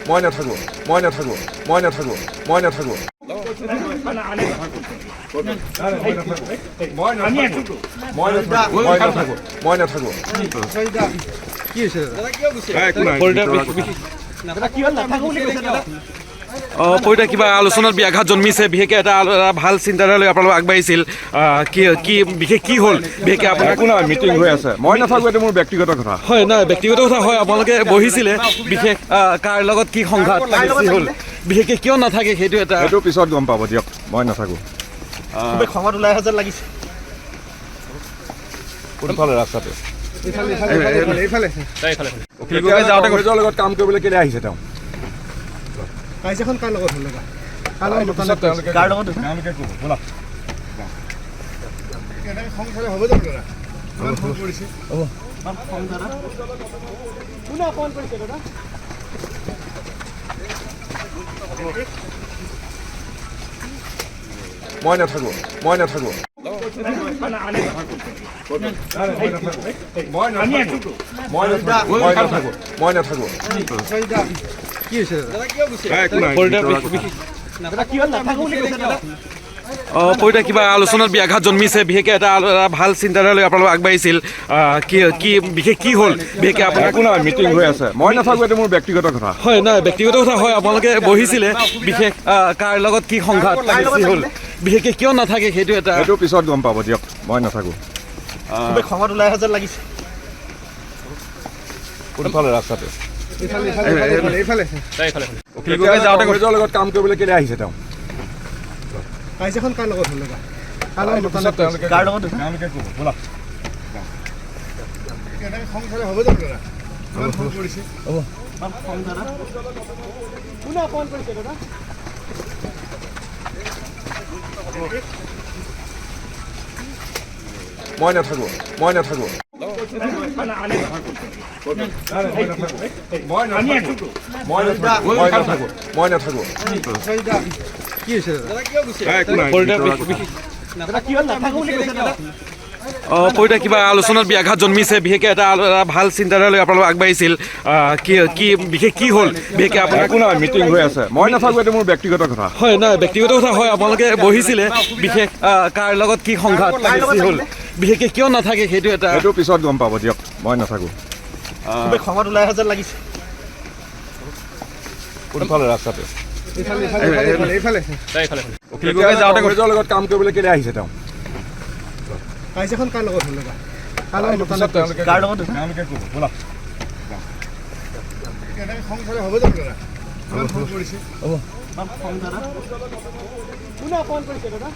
মই নাথাকো মই নাথাকো মই নাথাকো মই নাথাকো মই নাথাকো কি হৈছে পইতা কিবা আলোচনাত ব্যাঘাত জন্মিছে বিশেষকৈ এটা ভাল চিন্তাধাৰা লৈ আপোনালোক আগবাঢ়িছিল কি বিশেষ কি হ'ল বিশেষকৈ আপোনাৰ একো নাই মিটিং হৈ আছে মই নাথাকো এইটো মোৰ ব্যক্তিগত কথা হয় নাই ব্যক্তিগত কথা হয় আপোনালোকে বহিছিলে বিশেষ কাৰ লগত কি সংঘাত বেছি হ'ল বিশেষকৈ কিয় নাথাকে সেইটো এটা এইটো পিছত গম পাব দিয়ক মই নাথাকো খঙত ওলাই অহা যেন লাগিছে কোনফালে ৰাস্তাতে যাওঁতে কলেজৰ লগত কাম কৰিবলৈ কেলৈ আহিছে তেওঁ কাজিয়াখন কাৰ লগত হ'ল কাৰ লগত তেওঁলোকে ক'ব ব'লা খং খালে হ'ব জানো দাদা ইমান খং কৰিছে খং দাদা কোনে অপমান কৰিছে দাদা মই নাথাকো মই নাথাকো মই নাথাকো কি হৈছে পইতা কিবা আলোচনাত ব্যাঘাত জন্মিছে বিশেষকৈ এটা ভাল চিন্তাধাৰা লৈ আপোনালোক আগবাঢ়িছিল কি বিশেষ কি হ'ল বিশেষকৈ আপোনাৰ একো নাই মিটিং হৈ আছে মই নাথাকো এইটো মোৰ ব্যক্তিগত কথা হয় নাই ব্যক্তিগত কথা হয় আপোনালোকে বহিছিলে বিশেষ কাৰ লগত কি সংঘাত বেছি হ'ল বিশেষকৈ কিয় নাথাকে সেইটো এটা এইটো পিছত গম পাব দিয়ক মই নাথাকো খঙত ওলাই অহা যেন লাগিছে কোনফালে ৰাস্তাতে যাওঁতে কলেজৰ লগত কাম কৰিবলৈ কেলৈ আহিছে তেওঁ কাজিয়াখন কাৰ লগত হ'ল তেওঁলোকে ক'ব ব'লা খং খালে হ'ব জানো দাদা ইমান খং কৰিছে খং দাদা কোনে অপমান কৰিছে দাদা মই নাথাকো মই নাথাকো মই নাথাকো কি হৈছে পইতা কিবা আলোচনাত ব্যাঘাত জন্মিছে বিশেষকৈ এটা ভাল চিন্তাধাৰা লৈ আপোনালোক আগবাঢ়িছিল কি বিশেষ কি হ'ল বিশেষকৈ আপোনাৰ একো নাই মিটিং হৈ আছে মই নাথাকো এইটো মোৰ ব্যক্তিগত কথা হয় নাই ব্যক্তিগত কথা হয় আপোনালোকে বহিছিলে বিশেষ কাৰ লগত কি সংঘাত বেছি হ'ল বিশেষকৈ কিয় নাথাকে সেইটো এটা এইটো পিছত গম পাব দিয়ক মই নাথাকো খঙত ওলাই অহা যেন লাগিছে কোনফালে ৰাস্তাতে যাওঁতে কলেজৰ লগত কাম কৰিবলৈ কেলৈ আহিছে তেওঁ কাজিয়াখন কাৰ লগত হ'ল তেওঁলোকে ক'ব ব'লা খং খালে হ'ব জানো দাদা ইমান খং কৰিছে খং দাদা কোনে অপমান কৰিছে দাদা